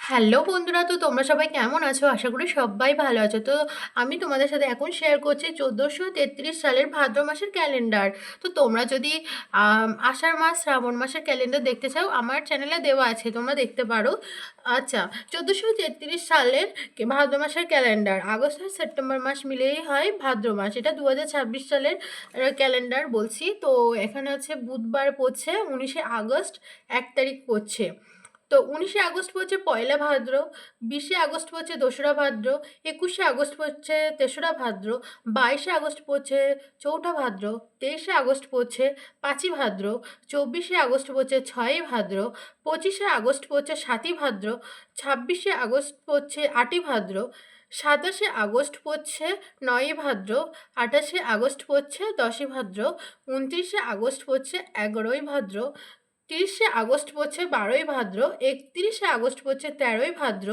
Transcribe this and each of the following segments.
Hello বন্ধুরা, তো তোমরা সবাই কেমন আছো? আশা করি সবাই ভালো আছো। তো আমি তোমাদের সাথে এখন শেয়ার করছি 1433 সালের ভাদ্র মাসের ক্যালেন্ডার। তো তোমরা যদি আষাঢ় মাস শ্রাবণ মাসের ক্যালেন্ডার দেখতে চাও, আমার চ্যানেলে দেওয়া আছে, তোমরা দেখতে পারো। আচ্ছা, 1433 সালের ভাদ্র মাসের ক্যালেন্ডার আগস্ট আর সেপ্টেম্বর মাস মিলেই হয় ভাদ্র মাস। এটা 2026 সালের ক্যালেন্ডার বলছি। তো এখানে আছে বুধবার পড়ছে 19শে আগস্ট, 1 তারিখ পড়ছে। তো 19শে আগস্ট পড়ছে পয়লা ভাদ্র, 20শে আগস্ট পড়ছে দোসরা ভাদ্র, 21শে আগস্ট পড়ছে তেসরা ভাদ্র, 22শে আগস্ট পড়ছে চৌঠা ভাদ্র, 23শে আগস্ট পড়ছে পাঁচই ভাদ্র, 24শে আগস্ট পড়ছে ছয়ই ভাদ্র, 25শে আগস্ট পড়ছে সাতই ভাদ্র, 26শে আগস্ট পড়ছে আটই ভাদ্র, 27শে আগস্ট পড়ছে নয়ই ভাদ্র, 28শে আগস্ট পড়ছে দশই ভাদ্র, 29শে আগস্ট পড়ছে 11ই ভাদ্র, 30শে আগস্ট পড়ছে 12ই ভাদ্র, 31শে আগস্ট পড়ছে 13ই ভাদ্র,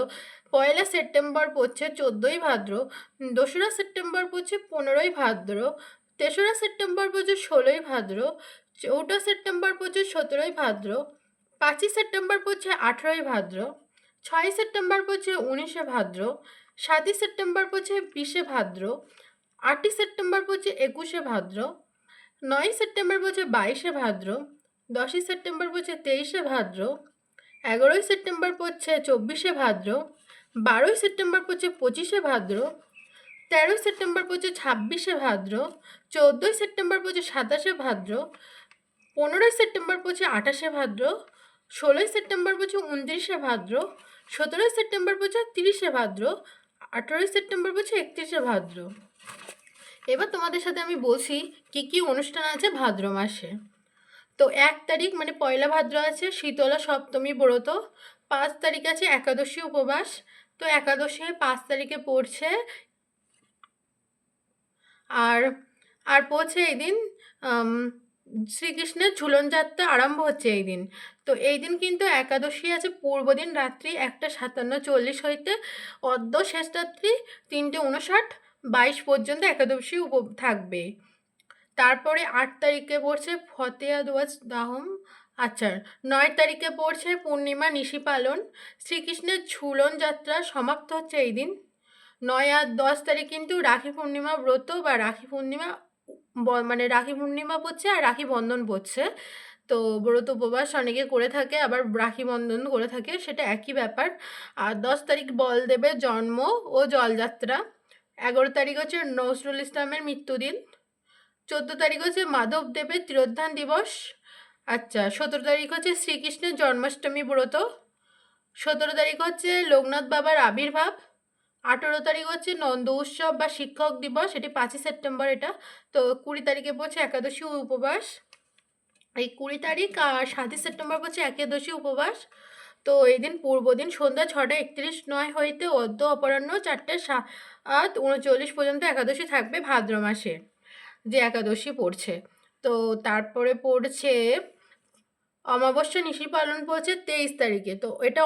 পয়লা সেপ্টেম্বর পড়ছে 14ই ভাদ্র, দোসরা সেপ্টেম্বর পড়ছে 15ই ভাদ্র, তেসরা সেপ্টেম্বর পড়ছে 16ই ভাদ্র, চৌঠা সেপ্টেম্বর পড়ছে 17ই ভাদ্র, 5ই সেপ্টেম্বর পড়ছে 18ই ভাদ্র, 6ই সেপ্টেম্বর পড়ছে 19শে ভাদ্র, 7ই সেপ্টেম্বর পড়ছে 20শে ভাদ্র, 8ই সেপ্টেম্বর পড়ছে 21শে ভাদ্র, 9ই সেপ্টেম্বর পড়ছে 22শে ভাদ্র, 10ই সেপ্টেম্বর পড়ছে 23শে ভাদ্র, 11ই সেপ্টেম্বর পড়ছে 24শে ভাদ্র, 12ই সেপ্টেম্বর পড়ছে 25শে ভাদ্র, 13ই সেপ্টেম্বর পড়ছে 26শে ভাদ্র, 14ই সেপ্টেম্বর পড়ছে 27শে ভাদ্র, 15ই সেপ্টেম্বর পড়ছে 28শে ভাদ্র, 16ই সেপ্টেম্বর পড়ছে 29শে ভাদ্র, 17ই সেপ্টেম্বর পড়ছে 30শে ভাদ্র, 18ই সেপ্টেম্বর পড়ছে 31শে ভাদ্র। এবার তোমাদের সাথে আমি বলছি কি কি অনুষ্ঠান আছে ভাদ্র মাসে। তো 1 তারিখ মানে পয়লা ভাদ্র আছে শীতলা সপ্তমী ব্রত, 5 তারিখ আছে একাদশী উপবাস। তো একাদশী 5 তারিখে পড়ছে। আর আর পড়ছে এই দিন শ্রীকৃষ্ণের ঝুলন যাত্রা আরম্ভ হচ্ছে এই দিন। তো এই দিন কিন্তু একাদশী আছে পূর্বদিন রাত্রি 1:57:40 হইতে অদ্য শেষ রাত্রি 3:59 22 পর্যন্ত একাদশী থাকবে। তারপরে 8 তারিখে পড়ছে ফতেয়া দোয়াজ দাহম। আচ্ছা, 9 তারিখে পড়ছে পূর্ণিমা নিশি পালন, শ্রীকৃষ্ণের ঝুলন যাত্রা সমাপ্ত হচ্ছে এই দিন। 9 আর 10 তারিখ কিন্তু রাখি পূর্ণিমা ব্রত বা রাখি পূর্ণিমা মানে রাখি পূর্ণিমা পড়ছে আর রাখি বন্ধন পড়ছে। তো ব্রত উপবাস অনেকে করে থাকে, আবার রাখি বন্ধন করে থাকে, সেটা একই ব্যাপার। আর 10 তারিখ বলদেবের জন্ম ও জলযাত্রা। 11 তারিখ হচ্ছে নজরুল ইসলামের মৃত্যুদিন। 14 তারিখ হচ্ছে মাধবদেবের তিরোধান দিবস। আচ্ছা, 17 তারিখ হচ্ছে শ্রীকৃষ্ণের জন্মাষ্টমী ব্রত। 17 তারিখ হচ্ছে লোকনাথ বাবার আবির্ভাব। 18 তারিখ হচ্ছে নন্দ উৎসব বা শিক্ষক দিবস, এটি 5ই সেপ্টেম্বর এটা। তো 20 তারিখে পড়ছে একাদশী উপবাস। এই 20 তারিখ আর 7ই সেপ্টেম্বর পড়ছে একাদশী উপবাস। তো এই দিন পূর্বদিন সন্ধ্যা 6:31 হইতে অদ্য অপরাহ্ন 4:39 পর্যন্ত একাদশী থাকবে ভাদ্র মাসে, যে একাদশী পড়ছে। তো তারপরে পড়ছে অমাবস্যা নিশি পালন পড়ছে 23 তারিখে। তো এটা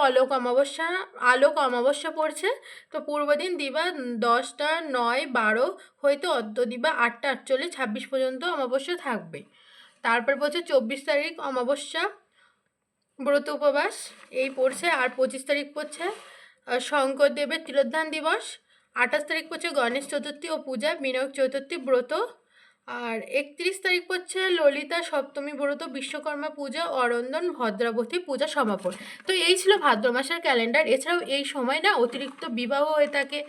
আলোক অমাবস্যা পড়ছে। তো পূর্বদিন দিবা 10:09:12 হইতে অদ্য দিবা 8:48:26 পর্যন্ত অমাবস্যা থাকবে। তারপর পড়ছে 24 তারিখ অমাবস্যা ব্রত উপবাস এই পড়ছে। আর 25 তারিখ পড়ছে শঙ্করদেবের তিরোধান দিবস। 28 তারিখ পড়ছে গণেশ চতুর্থী ও পূজা বিনায়ক চতুর্থী ব্রত। আর 31 তারিখ পড়ছে ললিতা সপ্তমী ব্রত, বিশ্বকর্মা পূজা, অরন্দন ভদ্রাবতী পূজা সমাপন। তো এই ছিল ভাদ্র মাসের ক্যালেন্ডার। এছাড়াও এই সময় না অতিরিক্ত বিবাহ হয়ে থাকে,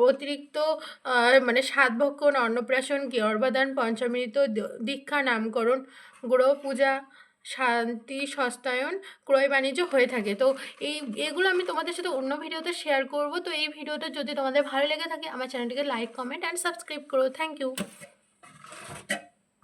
অতিরিক্ত মানে সাতভক্ষণ, অন্নপ্রাশন, গর্ভাধান, পঞ্চামৃত, দীক্ষা, নামকরণ, গ্রহ পূজা, শান্তি সস্তায়ন, ক্রয় বাণিজ্য হয়ে থাকে। তো এগুলো আমি তোমাদের সাথে অন্য ভিডিওতে শেয়ার করব। তো এই ভিডিওটা যদি তোমাদের ভালো লেগে থাকে আমার চ্যানেলটিকে লাইক, কমেন্ট অ্যান্ড সাবস্ক্রাইব করো। Thank you.